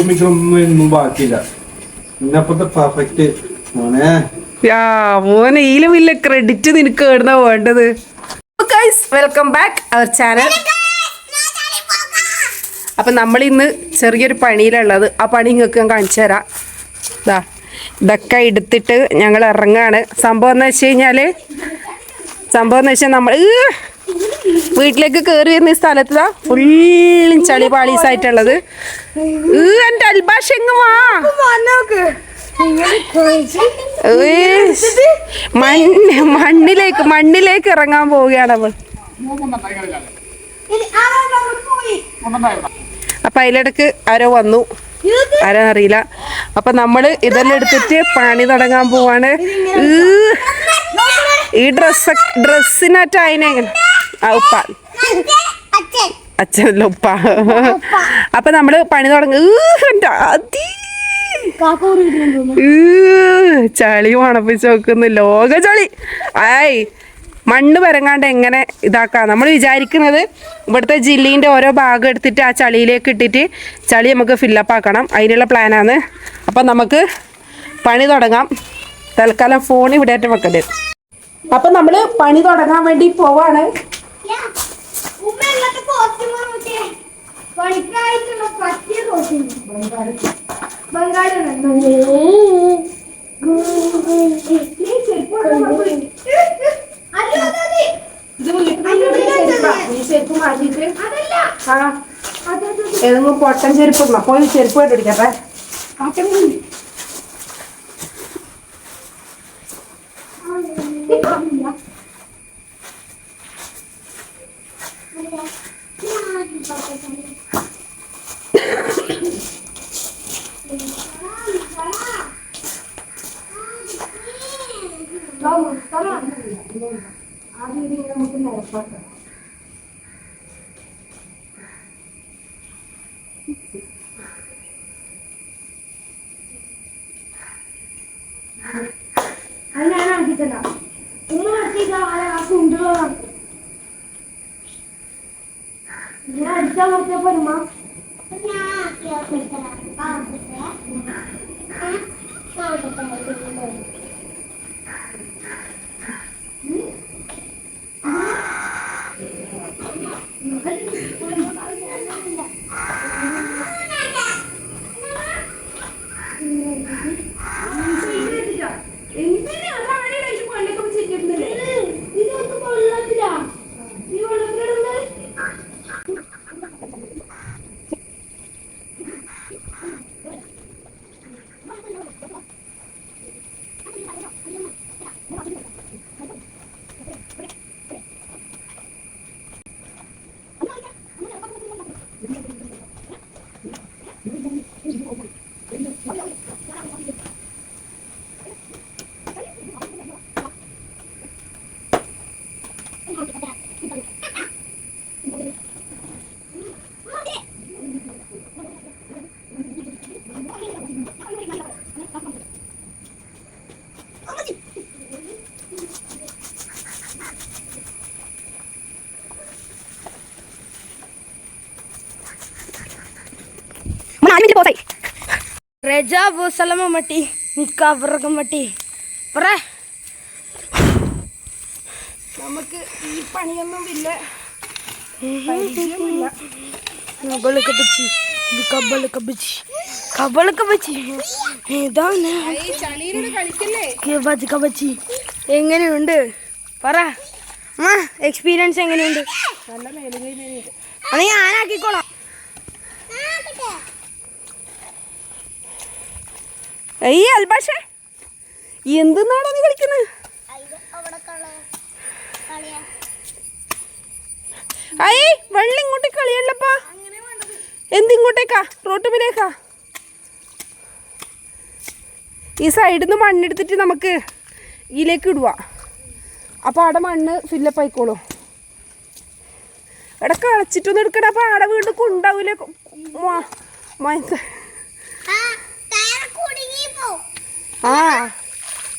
ഒന്നും ബാക്കിയില്ല. പെർഫെക്റ്റ് മോനെ. മോനെ ഈലും ഇല്ല ക്രെഡിറ്റ് നിനക്ക് എവിടുന്നാ വേണ്ടത്. Welcome back our channel. അപ്പം നമ്മളിന്ന് ചെറിയൊരു പണിയിലുള്ളത്. ആ പണി നിങ്ങൾക്ക് ഞാൻ കാണിച്ചു തരാം. ഇതൊക്കെ എടുത്തിട്ട് ഞങ്ങൾ ഇറങ്ങാണ്. സംഭവം എന്ന് വെച്ചാൽ നമ്മൾ വീട്ടിലേക്ക് കയറി വരുന്ന ഈ സ്ഥലത്ത് ഫുള്ളും ചളി പാളീസായിട്ടുള്ളത്. എൻ്റെ അൽബാഷ എങ്ങ് വാ. മണ്ണിലേക്ക് ഇറങ്ങാൻ പോവുകയാണ് അവൾ. അപ്പൊ അതിലിടക്ക് ആരോ വന്നു, ആരോ അറിയില്ല. അപ്പൊ നമ്മള് ഇതെല്ലാം എടുത്തിട്ട് പണി തുടങ്ങാൻ പോവാണ്. ഈ ഡ്രസ്സിനറ്റ അതിനെങ്ങനെ ഉപ്പ അച്ഛനല്ല ഉപ്പ. അപ്പൊ നമ്മള് പണി തുടങ്ങ. ചളി മണപ്പിച്ച് നോക്കുന്നു. ലോക ചളി. ആയ് മണ്ണ് പരങ്ങാണ്ട് എങ്ങനെ ഇതാക്കാം നമ്മൾ വിചാരിക്കുന്നത്. ഇവിടുത്തെ ജില്ലീൻ്റെ ഓരോ ഭാഗം എടുത്തിട്ട് ആ ചളിയിലേക്ക് ഇട്ടിട്ട് ചളി നമുക്ക് ഫില്ലപ്പ് ആക്കണം. അതിനുള്ള പ്ലാനാണ്. അപ്പം നമുക്ക് പണി തുടങ്ങാം. തൽക്കാലം ഫോൺ ഇവിടെ ആയിട്ട് വെക്കണ്ടേ. അപ്പം നമ്മൾ പണി തുടങ്ങാൻ വേണ്ടി പോവാണ്. ഏതെങ്കിലും പൊട്ടൻ ചെരുപ്പ് പോയി ചെരുപ്പ് കണ്ടുപിടിക്കട്ടെ. നമുക്ക് നിരപ്പാക്കാം. അത് ഞാൻ ആക്കിത്തല്ല. നിങ്ങൾ അടിച്ചാൽ കുറച്ചാൽ പോരുമ്മ. Reja bu salama mati, nikah beragam പറ. നമുക്ക് ഈ പണിയൊന്നുമില്ല. എങ്ങനെയുണ്ട് പറ. എക്സ്പീരിയൻസ് എങ്ങനെയുണ്ട്? അത് ഞാനാക്കിക്കോളാം. അയ്യ അൽബാഷ എന്തെന്നാണ് നീ കളിക്കുന്നത്? അയ്യ വെള്ളം ഇങ്ങോട്ടേക്ക് കളിയല്ലപ്പാ. എന്തിങ്ങോട്ടേക്കാ? റോട്ടുമിലേക്കാ? ഈ സൈഡിൽ നിന്ന് മണ്ണെടുത്തിട്ട് നമുക്ക് ഇതിലേക്ക് ഇടുക. അപ്പോൾ അവിടെ മണ്ണ് ഫില്ലപ്പ് ആയിക്കോളൂ. ഇടയ്ക്ക് കളിച്ചിട്ടൊന്നും എടുക്കണ. അപ്പോൾ അവിടെ വീണ്ടും ഉണ്ടാവില്ലേ ആ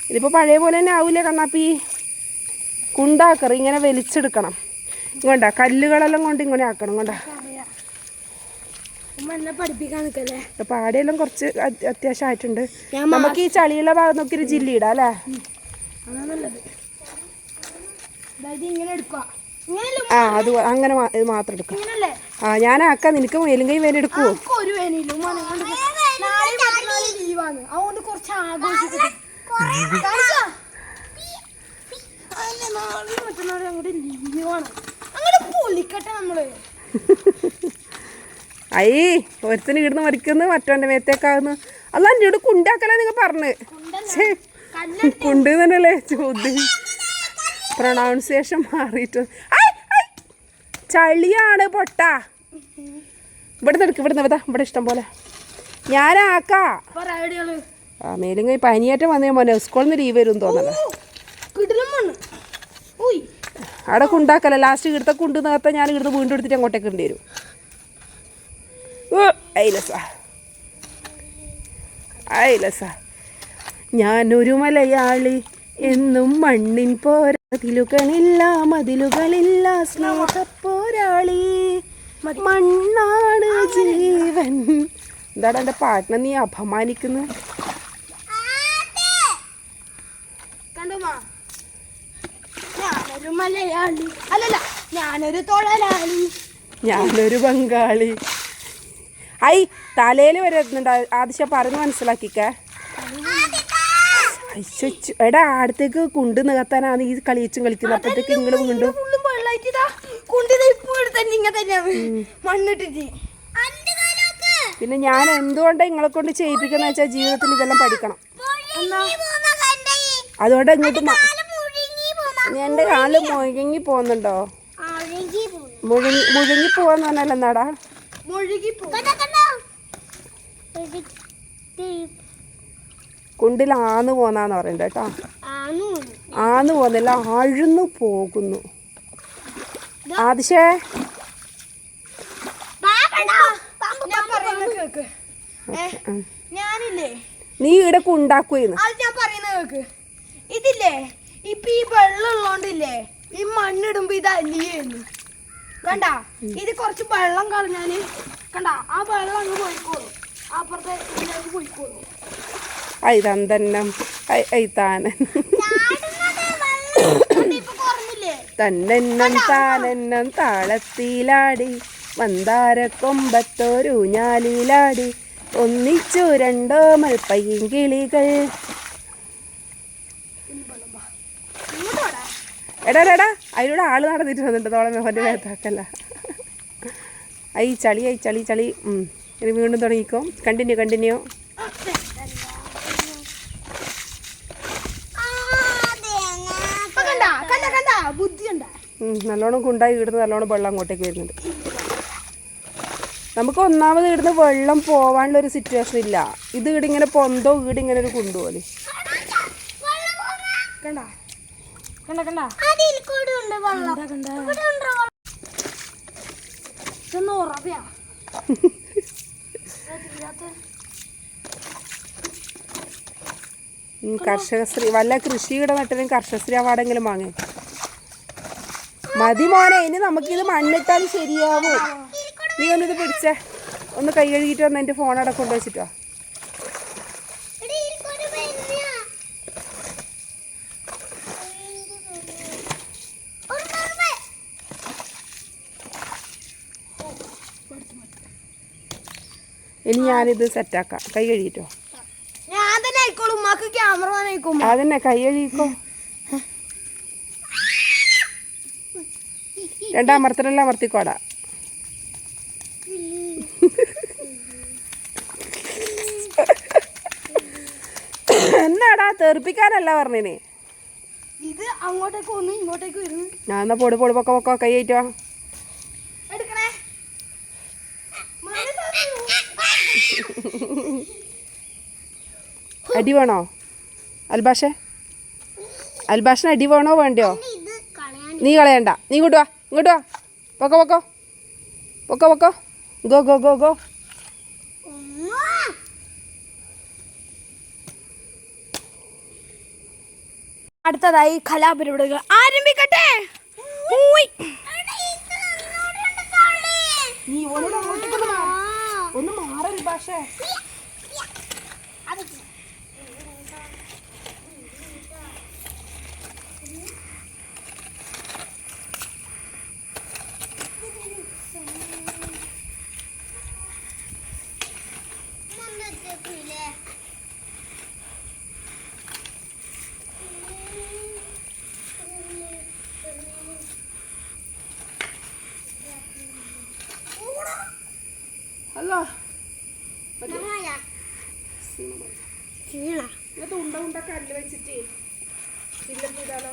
ഇതിപ്പോൾ പഴയ പോലെ തന്നെ ആവില്ലേ കണ്ണാപ്പി. കുണ്ടാക്കറി ഇങ്ങനെ വലിച്ചെടുക്കണം. ഇങ്ങോട്ടാ കല്ലുകളെല്ലാം കൊണ്ട് ഇങ്ങനെ ആക്കണം. കൊണ്ടാ ഉമ്മ എന്നെ പഠിപ്പിക്കാൻ നിൽക്കല്ലേ. പാടിയെല്ലാം കുറച്ച് അത്യാവശ്യമായിട്ടുണ്ട്. നമുക്ക് ഈ ചളിയുള്ള ഭാഗം നോക്കി ഒരു ജില്ലി ഇടാം അല്ലേ? അതാണ് നല്ലത്. അതായത് ഇങ്ങനെ എടുക്കുക. ആ അത് അങ്ങനെ ഇത് മാത്രം എടുക്കാം. ആ ഞാനാക്കാം. നിനക്ക് മേലും കൈ വേന എടുക്കുവോ? ഒരു വേനയില്ല. ലീവാണ്, അതുകൊണ്ട് കുറച്ച് ആഘോഷിക്കും. അങ്ങോട്ട് ലീവാണ്, അങ്ങോട്ട് പൊളിക്കട്ടെ നമ്മള്. അയ്യേ ഒരുത്തിന് ഇടുന്ന് മരിക്കുന്നു, മറ്റവന്റെ മേത്തേക്കാവുന്നു. അല്ല എൻ്റെ ഇവിടെ കുണ്ടാക്കല നിങ്ങൾ പറഞ്ഞ് കുണ്ട് തന്നെയല്ലേ ചോദ്യം. പ്രൊണൗൺസിയേഷൻ മാറിയിട്ട് ചളിയാണ് പൊട്ട. ഇവിടുന്ന് എടുക്കും, ഇവിടുന്ന് ഇവിടെ ഇഷ്ടം പോലെ ഞാനാക്കാ. ആ മേലും കൈ പനിയേറ്റം വന്നേ മോനെ, സ്കൂളിൽ നിന്ന് ലീവ് വരും തോന്നല. അവിടെ കുണ്ടാക്കല ലാസ്റ്റ് ഇവിടുത്തെ കുണ്ട് നേരത്തെ ഞാൻ ഇവിടുന്ന് വീണ്ടും എടുത്തിട്ട് അങ്ങോട്ടേക്ക് ഇടേണ്ടി വരും. ഐലസ ഞാനൊരു മലയാളി എന്നും മണ്ണിൻ പോരാതിലുകളില്ല മതിലുകളില്ല സ്നേഹപ്പോരാളി മണ്ണാണ് ജീവൻ. എന്താണ് എൻ്റെ പാട്ടിനെ നീ അപമാനിക്കുന്നത്? ഞാനൊരു മലയാളി അല്ലല്ല, ഞാനൊരു തൊഴിലാളി, ഞാനൊരു ബംഗാളി. ഐ തലയിൽ വരുന്നുണ്ട്. ആദ്യം പറഞ്ഞ് മനസ്സിലാക്കിക്കേ. എടാ അടുത്തേക്ക് കുണ്ട് നികത്താനാണ് ഈ കളിച്ചും കളിക്കുന്നത്. അപ്പോഴത്തേക്ക് നിങ്ങൾ വീണ്ടും പിന്നെ ഞാൻ എന്തുകൊണ്ടാണ് നിങ്ങളെ കൊണ്ട് ചെയ്യിപ്പിക്കുന്ന വെച്ചാൽ ജീവിതത്തിൽ ഇതെല്ലാം പഠിക്കണം. അതുകൊണ്ട് ഇങ്ങോട്ട് എൻ്റെ കാല് മുഴങ്ങി പോകുന്നുണ്ടോ? മുഴുങ്ങി പോവാന്ന് പറഞ്ഞാൽ എന്നാടാ? കുണ്ടിൽ ആന്ന് പോന്നാന്ന് പറയണ്ട കേട്ടോ. ആന്ന് പോന്നില്ല, ആഴ്ന്നു പോകുന്നു. ആദിശേ ഞാനില്ലേ നീ ഇവിടെ കുണ്ടാക്കുന്ന്. അത് ഞാൻ പറയുന്നത് കേക്ക്. ഇതില്ലേ ഇപ്പൊ ഈ വെള്ളം ഉള്ളോണ്ടില്ലേ ഈ മണ്ണിടുമ്പോ ഇത് അലിയുന്നു. കണ്ടാ ഇത് കുറച്ച് വെള്ളം കളഞ്ഞാല് കണ്ടാ ആ വെള്ളം അങ്ങ് പോയിക്കോളും, അപ്പുറത്തെ ഇതിലേക്ക് പോയിക്കോളും. ഐതന്നം ഐതാനൻ തന്നെന്നം താനെന്നം താളത്തിലാടി മന്ദാര കൊമ്പത്തോരു ഞാലിലാടി ഒന്നിച്ചു രണ്ടോ മൽപ്പയും കിളികൾ. എടാ അതിലൂടെ ആള് നടന്നിട്ട് വന്നിട്ട് തോളം മോൻ്റെ മേത്താക്കല്ല. ഐ ചളി ചളി ചളി. ഇനി വീണ്ടും തുടങ്ങിക്കോ. കണ്ടിന്യൂ. നല്ലോണം കുണ്ടായി ഇടുന്ന് നല്ലോണം വെള്ളം അങ്ങോട്ടേക്ക് വരുന്നുണ്ട്. നമുക്ക് ഒന്നാമത് ഇടുന്ന് വെള്ളം പോവാനുള്ളൊരു സിറ്റുവേഷൻ ഇല്ല. ഇത് ഇടിങ്ങനെ പൊന്തോ ഇടിങ്ങനെ ഒരു കുണ്ടു പോലെ. കർഷകശ്രീ വല്ല കൃഷിയുടെ നട്ടിനും കർഷകശ്രീ അവാർഡെങ്കിലും വാങ്ങേ. മതി മോനെ, ഇനി നമുക്കിത് മണ്ണിട്ടാൽ ശരിയാവൂ. നീ ഒന്നിത് പിടിച്ചേ, ഒന്ന് കൈ കഴുകിയിട്ട് വന്ന് എൻ്റെ ഫോൺ അവിടെ കൊണ്ടുവച്ചിട്ടോ. ഇനി ഞാനിത് സെറ്റാക്കാം. കൈ കഴുകിട്ടോ. അതന്നെ കൈ കഴുകിക്കോ. രണ്ടാമർത്തനെല്ലാം അമർത്തിക്കോടാ. എന്നാടാ തെറിപ്പിക്കാനല്ല പറഞ്ഞേനെ. ഇത് അങ്ങോട്ടേക്ക് വന്നു ഇങ്ങോട്ടേക്ക് വരുന്നു. ഞാൻ എന്നാ പൊടി പൊക്ക കൈ ആയിട്ടോ. അടി വേണോ അൽബാഷെ? അൽബാഷിന് അടി വേണോ വേണ്ടയോ? നീ കളയണ്ട. നീ ഇങ്ങോട്ട് വാ പൊക്കോ. ഗോ. അടുത്തതായി കലാപരിപാടികൾ ആരംഭിക്കട്ടെ. പക്ഷേ അല്ലോ ഉണ്ട ഉണ്ട കല്ല് വെച്ചിട്ട് ചില്ലം ചെയ്താലോ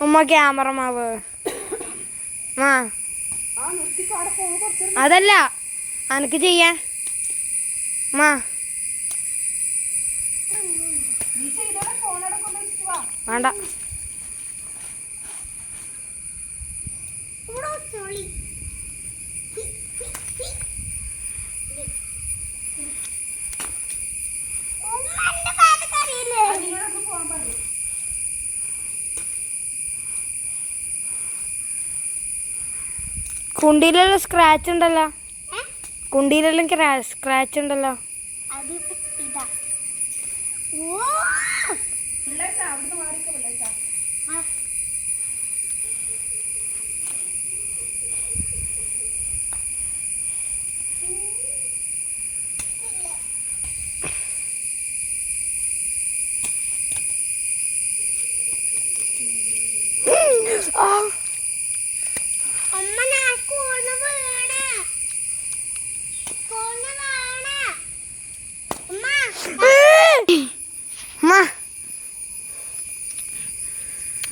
ഉമ്മ ക്യാമറ മാവ് അതല്ല അനക്ക് ചെയ്യാൻ വേണ്ട കുണ്ടിയിലെല്ലാം സ്ക്രാച്ച് ഉണ്ടല്ലോ കുണ്ടിയിലെല്ലാം സ്ക്രാച്ച് ഉണ്ടല്ലോ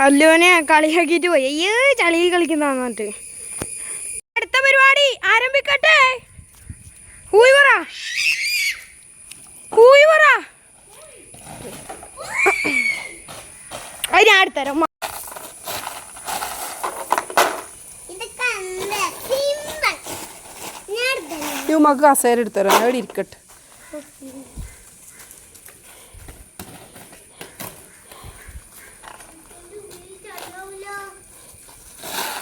അല്ലുവിനെ കളിയാക്കിട്ട് പോയി അയ്യോ ചളിയിൽ കളിക്കുന്നതാന്നിട്ട് അടുത്ത പരിപാടി ആരംഭിക്കട്ടെ ഹൂയ് പറ അത് ഞാൻ എടുത്തരാം ഉമ്മക്ക് കസേര എടുത്തരാം അവിടെ ഇരിക്കട്ടെ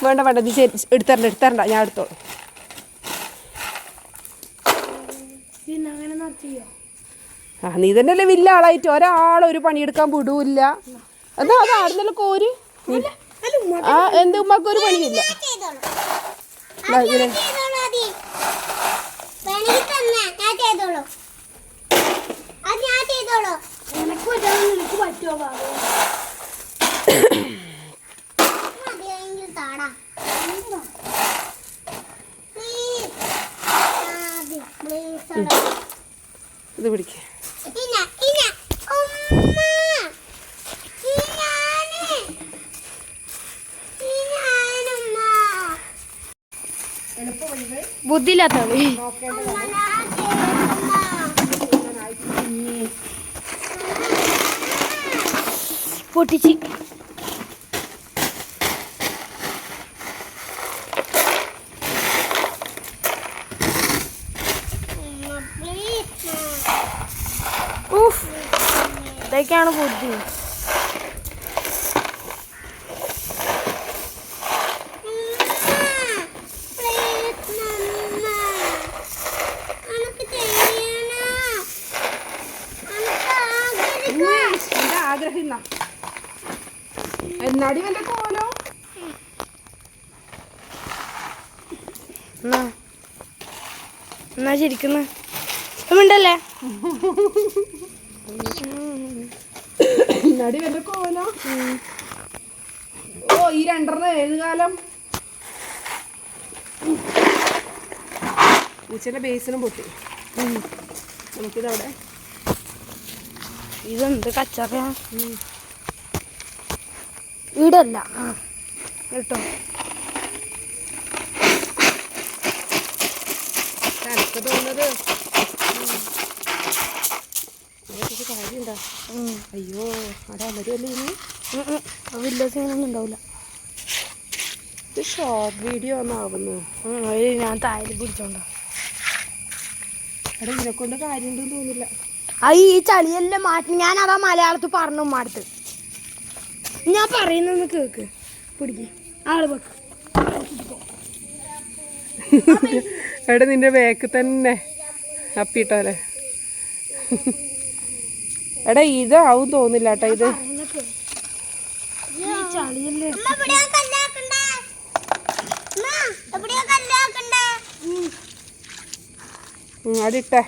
വേണ്ട വേണ്ട നീ എടുത്തരണ്ട ഞാൻ എടുത്തോളൂ ആ നീ തന്നെയല്ലേ വലിയ ആളായിട്ട് ഒരാളൊരു പണിയെടുക്കാൻ വിടൂല്ല എന്താ അത് ആടുന്നല്ലോ കോര് ആ എന്ത് ഉമ്മക്കൊരു പണിയില്ല ഇത് പിടിക്ക ബുദ്ധിയില്ലാത്തവള് പൊട്ടിച്ച് ഇതൊക്കെയാണ് ബുദ്ധി ആഗ്രഹം എന്നാടി വല്ല പോലോ എന്നാ ശരിക്കുന്നു ഉണ്ടല്ലേ നടി വല്ല കോലോ ഓ ഈ രണ്ടെണ്ണം ഏത് കാലം പൂച്ചന്റെ ബേസിനും പൊട്ടി നമുക്കിതവിടെ ഇതെന്ത് കച്ചറ വീടല്ല കേട്ടോ എനിക്ക് തോന്നുന്നത് കാര്യണ്ടാ അയ്യോ അവിടെ അമരുമല്ലേ ഇനി വലിയ സീനൊന്നും ഉണ്ടാവില്ല ഇത് ഷോർട്ട് വീഡിയോ ഒന്നും ആവുന്നു. ഞാൻ താഴെ പിടിച്ചോണ്ടോ അവിടെ ഇതിനെ കൊണ്ട് കാര്യമുണ്ടെന്ന് തോന്നില്ല. ഈ ചളിയെല്ലാം മാറ്റി ഞാൻ അതാ മലയാളത്തിൽ പറഞ്ഞു ഉമ്മാടുത്ത്. ഞാൻ പറയുന്നൊന്ന് കേക്ക് പിടിക്ക് ആള് വെക്ക്. എവിടെ നിന്റെ ബാക്ക് തന്നെ അപ്പിട്ടോലെ. എടാ ഇതാവും തോന്നില്ല കേട്ടോ ഇത്. ചളിയല്ലേ അടിട്ടെ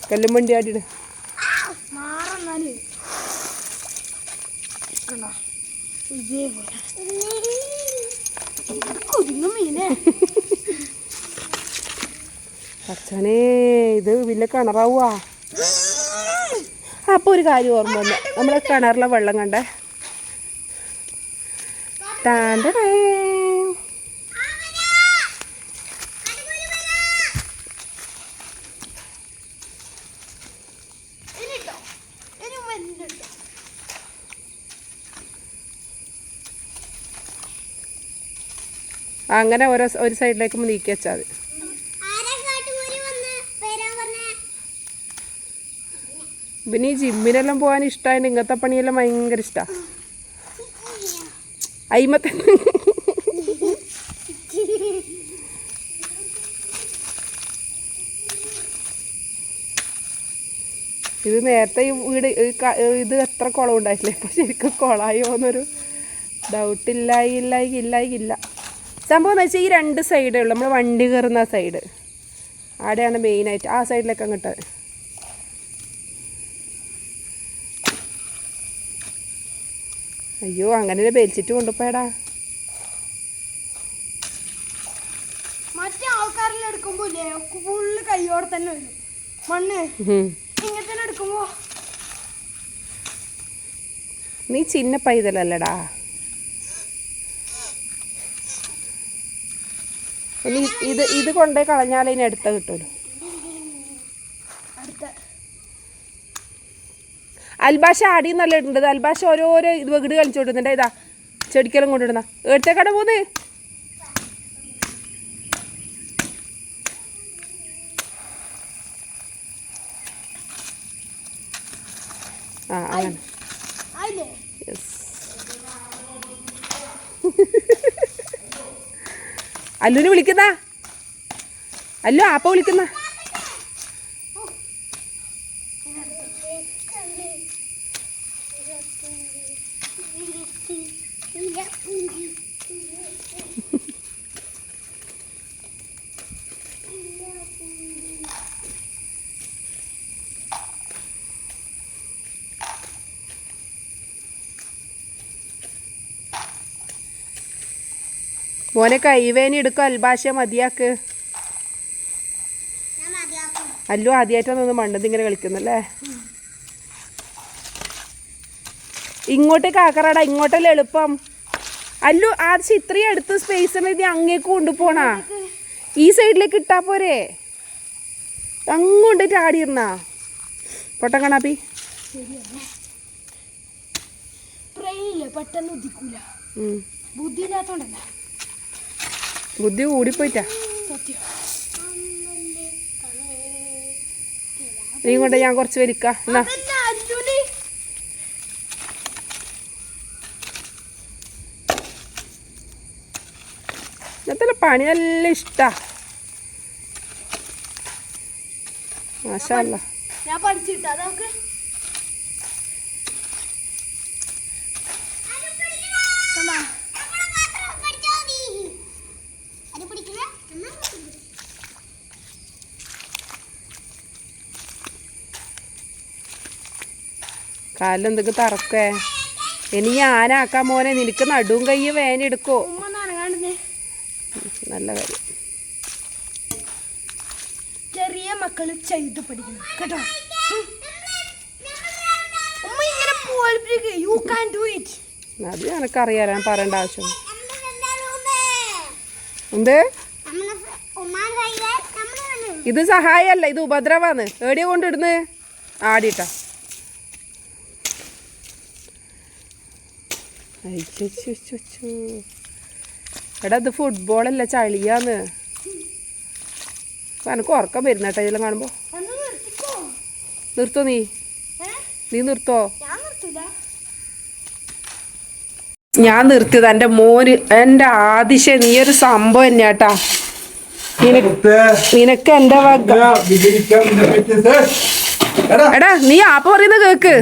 കല്ലും വണ്ടി ആടിട്. മാറന്നാല് കുരുങ്ങും മീനെ. അച്ഛനേ ഇത് വലിയ കിണറാവുക. അപ്പോൾ ഒരു കാര്യം ഓർമ്മ വന്നു. നമ്മളെ കിണറിലെ വെള്ളം കണ്ടേ. ടാൻഡേ അങ്ങനെ ഒരു സൈഡിലേക്ക് നീക്കി വെച്ചാൽ മതി. പിന്നെ ഈ ജിമ്മിനെല്ലാം പോകാൻ ഇഷ്ടമായിട്ട് ഇങ്ങനത്തെ പണിയെല്ലാം ഭയങ്കര ഇഷ്ടമാണ്. അയിമത്തെ ഇത് നേരത്തെ ഈ വീട് ഇത് എത്ര കുളം ഉണ്ടായിട്ടില്ലേ. ഇപ്പം ശരിക്കും കുളമായോ എന്നൊരു ഡൗട്ട് ഇല്ലായില്ല. സംഭവം എന്ന് വെച്ചാൽ ഈ രണ്ട് സൈഡേ ഉള്ളൂ. നമ്മൾ വണ്ടി കയറുന്ന ആ സൈഡ് അവിടെയാണ് മെയിനായിട്ട്. ആ സൈഡിലേക്ക് അങ്ങോട്ട് അയ്യോ അങ്ങനെ ബെൽച്ചിട്ട് കൊണ്ടുപോയടാ. മറ്റേ ആൾക്കാരെല്ലാം എടുക്കുമ്പോ ഫുള്ള് കയ്യോടെ തന്നെ വരും മണ്ണ്. ഇങ്ങനെ തന്നെ എടുക്കുമ്പോ നീ ചിന്ന പൈതലല്ലടാ. ഇനി ഇത് കൊണ്ടേ കളഞ്ഞാലേ ഇനി അടുത്ത കിട്ടുമല്ലോ. അൽബാഷ ആടി നല്ല ഇടുന്നത്. അൽബാഷ ഓരോരോ ഇത് വീട് കളിച്ചു കൊടുക്കുന്നുണ്ട്. ഇതാ ചെടിക്കെല്ലാം കൊണ്ടിടുന്ന എടുത്തേക്കട പോന്ന്. ആ അങ്ങനെ അല്ലുവിനെ വിളിക്കുന്ന അല്ലു ആപ്പ വിളിക്കുന്ന. മോനെ കൈവേനി എടുക്കും. അൽഭാഷ മതിയാക്ക്. അല്ലു ആദ്യമായിട്ടൊന്ന് മണ്ണത് ഇങ്ങനെ കളിക്കുന്നല്ലേ. ഇങ്ങോട്ടേക്ക് ആക്കറാടാ. ഇങ്ങോട്ടല്ലേ എളുപ്പം. അല്ലു ആദ്യം ഇത്രയും അടുത്ത് സ്പേസ് ഇത് അങ്ങേക്ക് കൊണ്ടുപോണാ. ഈ സൈഡിലേക്ക് ഇട്ടാ പോരെ. അങ്ങോട്ടേക്ക് ആടിയിരുന്നാ പൊട്ടൻ കണാപ്പി. പെട്ടെന്ന് ഉദിക്കൂല. ബുദ്ധി ഇല്ലാത്തോണ്ടല്ല. ബുദ്ധി കൂടിപ്പോയിട്ടാ. നീ കൊണ്ട് ഞാൻ കുറച്ച് വലിക്കാം. എന്നാ ഇന്നത്തെ പണി നല്ല ഇഷ്ടാ. മാഷാ അല്ലാ. ഞാൻ പഠിച്ചിട്ടാ നമുക്ക് കാലെന്തൊക്കെ തറക്കേ. ഇനി ഞാനാക്കാം മോനെ. നിനക്ക് നടുവും കയ്യും വേനെടുക്കോ. നല്ല കാര്യം. ചെറിയ മക്കള് ചെയ്ത് പഠിക്കണം കേട്ടോ. അത് എനക്കറിയാലോ. ഞാൻ പറയേണ്ട ആവശ്യം എന്ത്. ഇത് സഹായല്ല, ഇത് ഉപദ്രവാന്ന്. എവിടെയാ കൊണ്ടിടുന്ന് ആടിട്ടാ. എടാ ഇത് ഫുട്ബോളല്ല ചളിയാന്ന്. എനിക്ക് ഉറക്കം വരുന്ന കേട്ടോ ഇതെല്ലാം കാണുമ്പോ. നിർത്തോ നീ നിർത്തോ? ഞാൻ നിർത്തിയത് എൻ്റെ മോന്. എൻ്റെ ആദിശ നീ ഒരു സംഭവം തന്നെയാട്ടാ. നിനക്ക് എന്റെ വക. എടാ നീ ആപ്പ പറയുന്നത് കേക്ക്.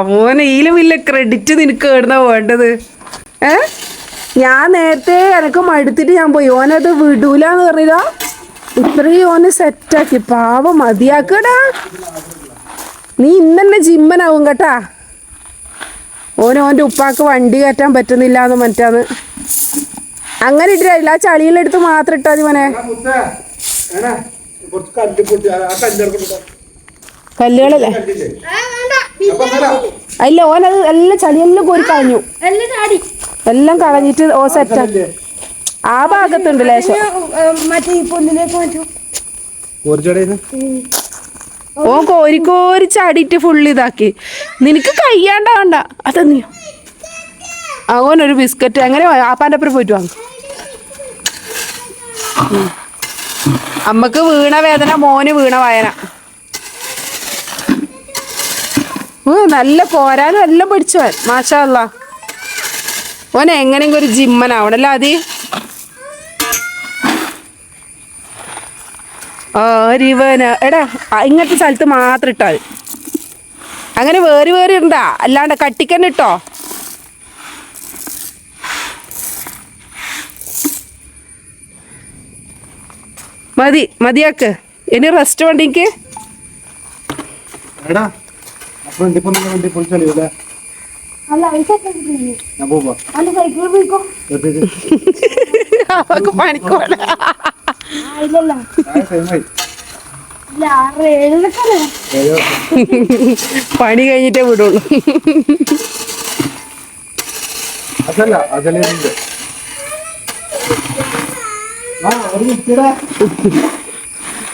മോനെ ഈലും ഇല്ല ക്രെഡിറ്റ് നിനക്ക് എവിടുന്നാ വേണ്ടത്? ഞാൻ നേരത്തെ എനക്ക് മടുത്തിട്ട് ഞാൻ പോയി. ഓനത് വിടൂലെന്ന് പറഞ്ഞില്ല. ഇത്രയും ഓന് സെറ്റാക്കി. പാവം മതിയാക്കടാ. നീ ഇന്നെ ജിമ്മനാവും കേട്ടാ. ഓൻ്റെ ഉപ്പാക്ക് വണ്ടി കയറ്റാൻ പറ്റുന്നില്ല എന്ന് മറ്റാന്ന്. അങ്ങനെ ഇട്ടില്ല. ആ ചളിയിലെടുത്ത് മാത്രം ഇട്ടാ മതി മോനെ. കല്ലുകളല്ലേ? അല്ല ഓനത് എല്ലാം ചളിയെല്ലാം കോരി കളഞ്ഞു. എല്ലാം കളഞ്ഞിട്ട് ഓ സെറ്റാക്കി. ആ ഭാഗത്തുണ്ട് ലേശം. ഓ കോരി ചാടിയിട്ട് ഫുള്ള് ഇതാക്കി. നിനക്ക് കയ്യാണ്ടാവണ്ട. അതാ നീ അവനൊരു ബിസ്ക്കറ്റ് അങ്ങനെ ആപ്പാൻ്റെ അപ്പുറം പോയിട്ട് വാങ്ങും. അമ്മക്ക് വീണ വേദന, മോന് വീണ വായന. നല്ല പോരാനും എല്ലാം പഠിച്ചവൻ. മാഷാ അല്ലാ. ഓനെ എങ്ങനെയെങ്കിലും ഒരു ജിമ്മനാവണല്ലോ അതി. എടാ ഇങ്ങനത്തെ സ്ഥലത്ത് മാത്രം ഇട്ടാൽ അങ്ങനെ വേറി ഉണ്ടാ. അല്ലാണ്ട് കട്ടിക്കന്നെ ഇട്ടോ. മതിയാക്ക്. ഇനി റെസ്റ്റ് വണ്ടിക്ക്. പണിക്കോല പണി കഴിഞ്ഞിട്ടേ വിടുള്ളൂ.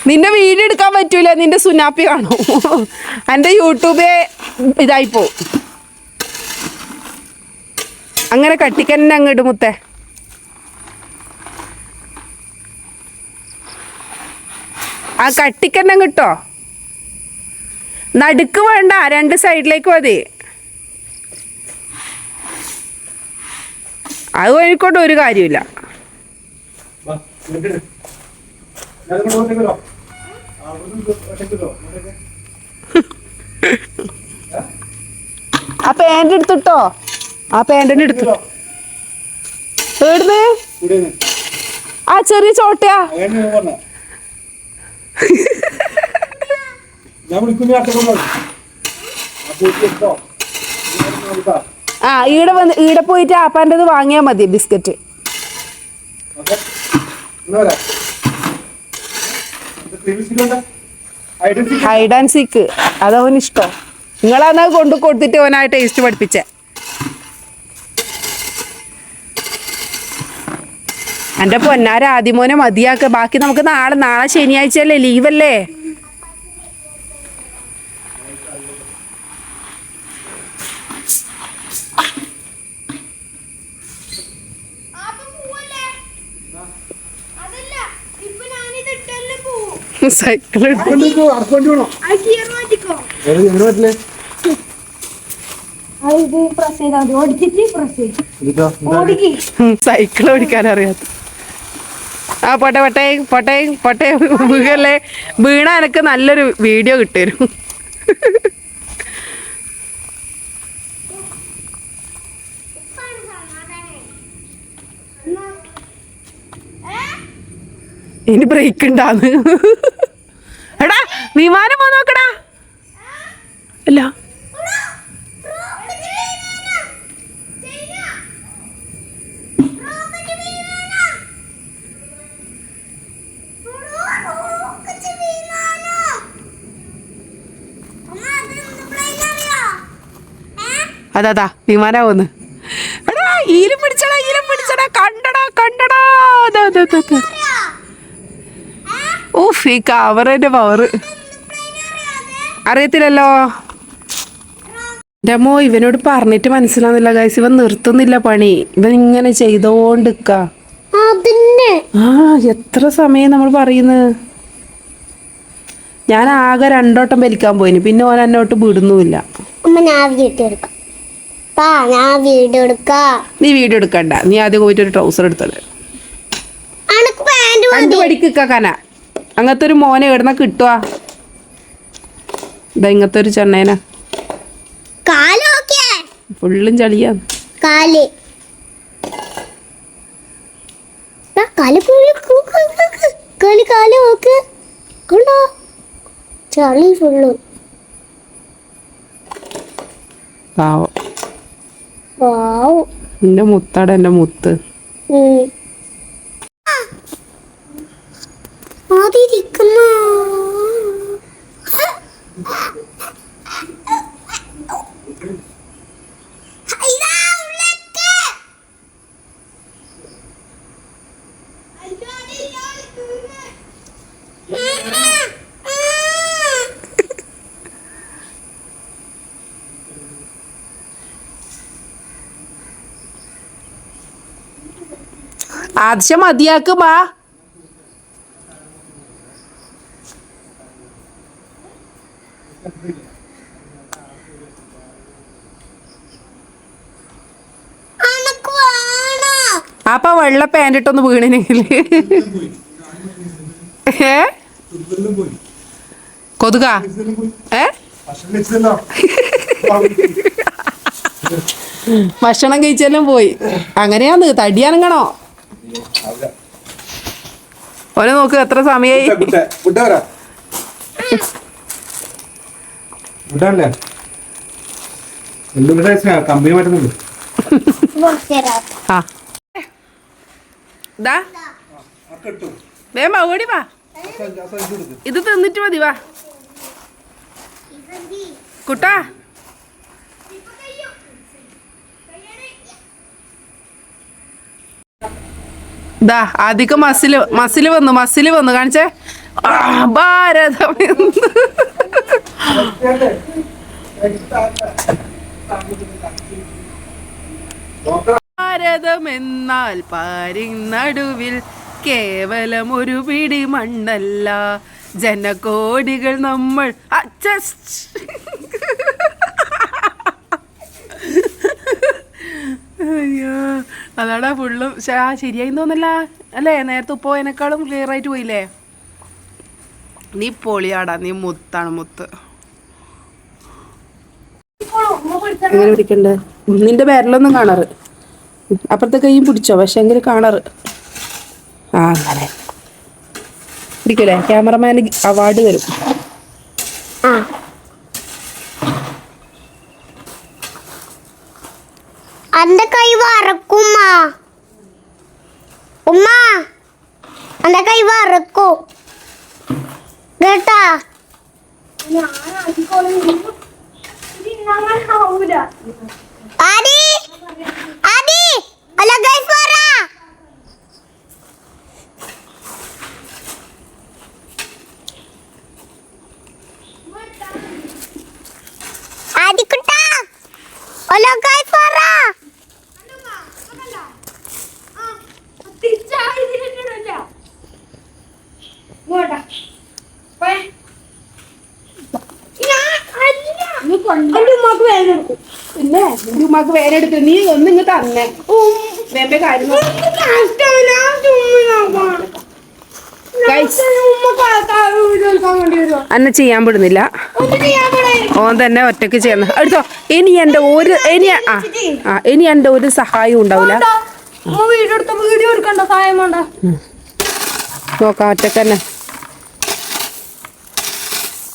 നിന്റെ വീഡിയോ എടുക്കാൻ പറ്റൂല. നിന്റെ സുനാപ്പി കാണും. എൻ്റെ യൂട്യൂബേ ഇതായിപ്പോ. അങ്ങനെ കട്ടിക്കന്നെ അങ്ങോട്ട് മുത്തേ. ആ കട്ടിക്കന്നെ കിട്ടോ. നടുക്ക് വേണ്ട, രണ്ട് സൈഡിലേക്ക് മതി. അത് കഴിഞ്ഞിക്കൊണ്ട് ഒരു കാര്യമില്ല. ആ പാന്റ് എടുത്തിട്ടോ. ആ പാന്റിന് എടുത്തു. എവിടുന്ന്? ആ ചെറിയ ചോട്ടയാ. ആ ഈടെ പോയിട്ട് ആപ്പാൻ്റെത് വാങ്ങിയാ മതി ബിസ്ക്കറ്റ്. ഹൈഡ് ആൻഡ് സീക്ക് അതവന് ഇഷ്ടം. നിങ്ങളാണ് കൊണ്ടു കൊടുത്തിട്ട് ഓനാ ടേസ്റ്റ് പഠിപ്പിച്ചേ. എൻ്റെ പൊന്നാര ആദ്യമോനെ മതിയാക്ക. ബാക്കി നമുക്ക് നാളെ ശനിയാഴ്ചയല്ലേ, ലീവല്ലേ? സൈക്കിൾ സൈക്കിൾ ഓടിക്കാൻ അറിയാത്ത. ആ പൊട്ടെ വീഴല്ലേ. വീണ എനിക്ക് നല്ലൊരു വീഡിയോ കിട്ടും. ഇനി ബ്രേക്ക് ഉണ്ടാന്ന്. എടാ വിമാനം പോ നോക്കടാ. അല്ല അതാ വിമാനാവുന്ന്. എടാ ഈലും പിടിച്ചടാ കണ്ടടാ. ഓഫ് ഈ കവറിന്റെ പവർ അറിയത്തില്ലല്ലോ. രമോ ഇവനോട് പറഞ്ഞിട്ട് മനസ്സിലാവുന്നില്ല ഗൈസ്, ഇവൻ നിർത്തുന്നില്ല പണി, ഇവൻ ഇങ്ങനെ ചെയ്തോണ്ടിക്ക. ആ എത്ര സമയം നമ്മൾ പറയുന്നത്. ഞാൻ ആകെ 2 വട്ടം വലിക്കാൻ പോയിന്, പിന്നെ ഓൻ എന്നോട്ട് വിടുന്നുമില്ല. നീ വീഡിയോ എടുക്കണ്ട, നീ ആദ്യം പോയിട്ട് ഒരു ട്രൗസർ എടുത്തത് കണ്ടു പഠിക്കാന. അങ്ങനത്തെ ഒരു മോനെ എവിടുന്ന കിട്ടുക? ഇതാ ഇങ്ങനത്തെ ഒരു ചെണ്ണേന ഫുള്ളും ചളിയാ. ചളി ഫുള്ള്. എന്റെ മുത്താടെ എന്റെ മുത്ത്. ആദ്യം മതിയാക്ക് ബാ. അപ്പൊ വെള്ള പാൻറ് ഇട്ടൊന്ന് വീണിനെങ്കിൽ കൊതുക ഭക്ഷണം കഴിച്ചാലും പോയി. അങ്ങനെയാന്ന് തടിയാനങ്ങണോ ഓനെ നോക്ക് എത്ര സമയായി. കമ്പനി മാറ്റുന്നുണ്ട്. ഓടി വാ, ഇത് തിന്നിട്ട് മതി വാ കുട്ടാ. ദാ ആദ്യം മസില് വന്നു കാണിച്ചേ. ഭാരതം ഭാരതമെന്നാൽ പാരിനടുവിൽ കേവലം ഒരു പിടി മണ്ണല്ല, ജനകോടികൾ നമ്മൾ. അയ്യോ അതാടാ ഫുള്ളും ശരിയായി തോന്നല്ല അല്ലേ? നേരത്തെ ഉപ്പോയതിനേക്കാളും ക്ലിയർ ആയിട്ട് പോയില്ലേ? നീ പൊളിയാടാ, നീ മുത്താണ് മുത്ത്. എങ്ങനെ പിടിക്കണ്ടേ? നിന്റെ പേരിലൊന്നും കാണാറ്. അപ്പുറത്തെ കൈയും പിടിച്ചോ, പക്ഷെ എങ്കിലും കാണാറ്. ആ അങ്ങനെ പിടിക്കൂലേ? ക്യാമറമാന് അവാർഡ് തരും. അന്റെ കൈ വറക്കും ഉമ്മ, അന്റെ കൈ വറക്കും കേട്ടാ. ആദി ആദി അല്ല ഗൈസ് പറ. ആദി കുട്ടാ അല്ല ഗൈസ് പറ. പിന്നെ നിന്റെ ഉമ്മാക്ക് വേറെ എടുത്തു, നീ ഒന്നും ഇങ്ങ് തന്നെ വേമ്പ കാര്യം. അന്നെ ചെയ്യാൻ പെടുന്നില്ല, ഓൻ തന്നെ ഒറ്റക്ക് ചെയ്യുന്ന എടുത്തോ. ഇനി എന്റെ ഒരു സഹായം ഉണ്ടാവില്ല. നോക്കാം ഒറ്റക്ക് തന്നെ.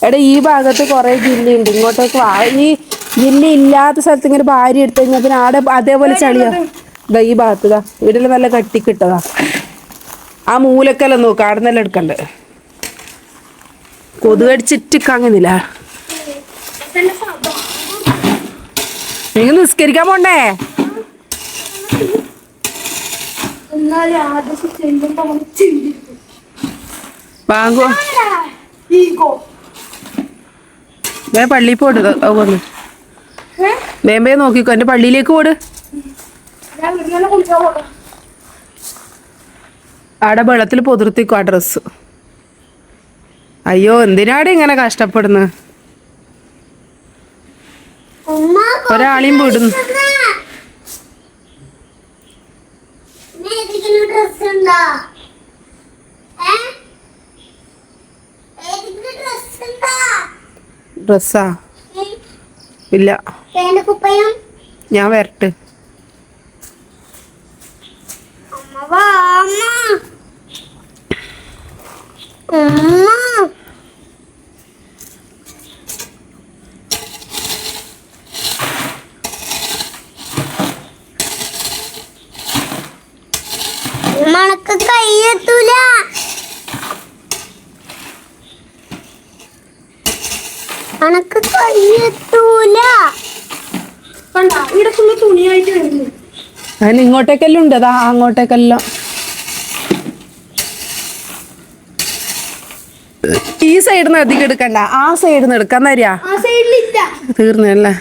എടാ ഈ ഭാഗത്ത് കുറെ ജില്ലയുണ്ട്, ഇങ്ങോട്ടേക്ക് വാ. ഈ ജില്ല ഇല്ലാത്ത സ്ഥലത്ത് ഇങ്ങനെ ഭാര്യ എടുത്തു കഴിഞ്ഞാൽ പിന്നെ ആടെ അതേപോലെ ചളിയാ. ഇതാ ഈ ഭാഗത്ത് ഇതാ വീട്ടിൽ നല്ല കട്ടിക്കിട്ടതാ. ആ മൂലക്കെല്ലാം നോക്കാം, അവിടെ നല്ല എടുക്കണ്ട്. കൊതുകടിച്ചിട്ട് കാണുന്നില്ല. നിങ്ങൾ നിസ്കരിക്കാൻ പോണ്ടേ? ബാങ്കോ ഞാൻ പള്ളിയിൽ പോട്ട് വന്ന് വേമ്പേ നോക്കിക്കോ, എന്റെ പള്ളിയിലേക്ക് ഓട്. ഞാൻ വീട്ടിൽ കുളിക്കാൻ പോകാം. അവിടെ വെള്ളത്തിൽ പൊതിർത്തിക്കോ ആ ഡ്രസ്സ്. അയ്യോ എന്തിനാടെ ഇങ്ങനെ കഷ്ടപ്പെടുന്നു? ഒരാളെയും വിടുന്നു. ഡ്രസ്സാ ഇല്ല, ഞാൻ വരട്ടെ. മണക്ക് കയ്യെത്തൂല. അനക്ക് കയ്യെത്തൂല. കണ്ട ഇവിടെ ഫുള്ള് തുണിയായിട്ട് വരുന്നു. അതിന് ഇങ്ങോട്ടേക്കെല്ലാം ഉണ്ട്, അതാ അങ്ങോട്ടേക്കെല്ലാം. ഈ സൈഡിൽ നിന്ന് അധികം എടുക്കണ്ട, ആ സൈഡിൽ നിന്ന് എടുക്കാൻ തരാ. ആ സൈഡിലില്ല. തീർന്നല്ലേ?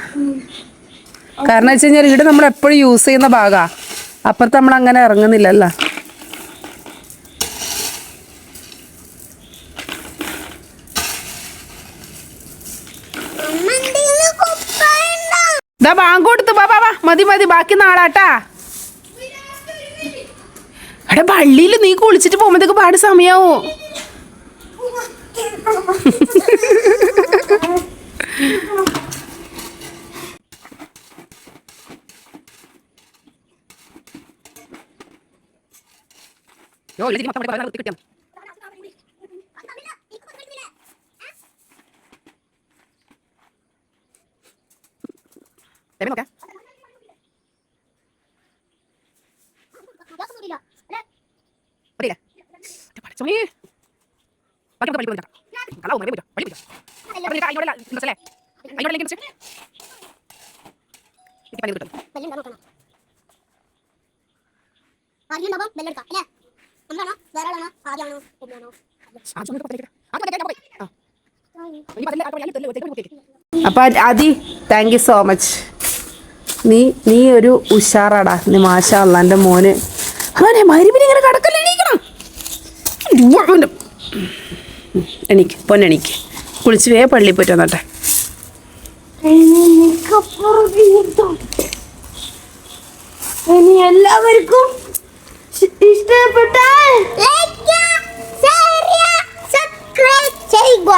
കാരണം വെച്ച് കഴിഞ്ഞാൽ ഇവിടെ നമ്മൾ എപ്പോഴും യൂസ് ചെയ്യുന്ന ഭാഗാ, അപ്പുറത്ത് നമ്മൾ അങ്ങനെ ഇറങ്ങുന്നില്ലല്ലോ. ഇതാ ബാങ്ക് കൊടുത്തു, ബാ ബാ ബാ, മതി മതി, ബാക്കി നാളാട്ടാ. എടാ പള്ളിയിൽ നീ കുളിച്ചിട്ട് പോകുമ്പോഴത്തേക്ക് പാട് സമയാവോ? അപ്പൊ അതി താങ്ക് യു സോ മച്ച്. നീ ഒരു ഉഷാറാടാ. നീ മാഷാ അല്ലാ എൻ്റെ മോന്. അവനെ മരുവിന് ഇങ്ങനെ കിടക്കല്ലേ, എണീക്കണം. എണീക്ക് പൊന്നെണീക്ക്, കുളിച്ച് വേ പള്ളിയിൽ പോയിട്ട് വന്നോട്ടെ. ഇനി എല്ലാവർക്കും ഇഷ്ടപ്പെട്ടാൽ ലൈക്ക് ചെയ്യുക, ഷെയർ ചെയ്യുക, സബ്സ്ക്രൈബ് ചെയ്യുക.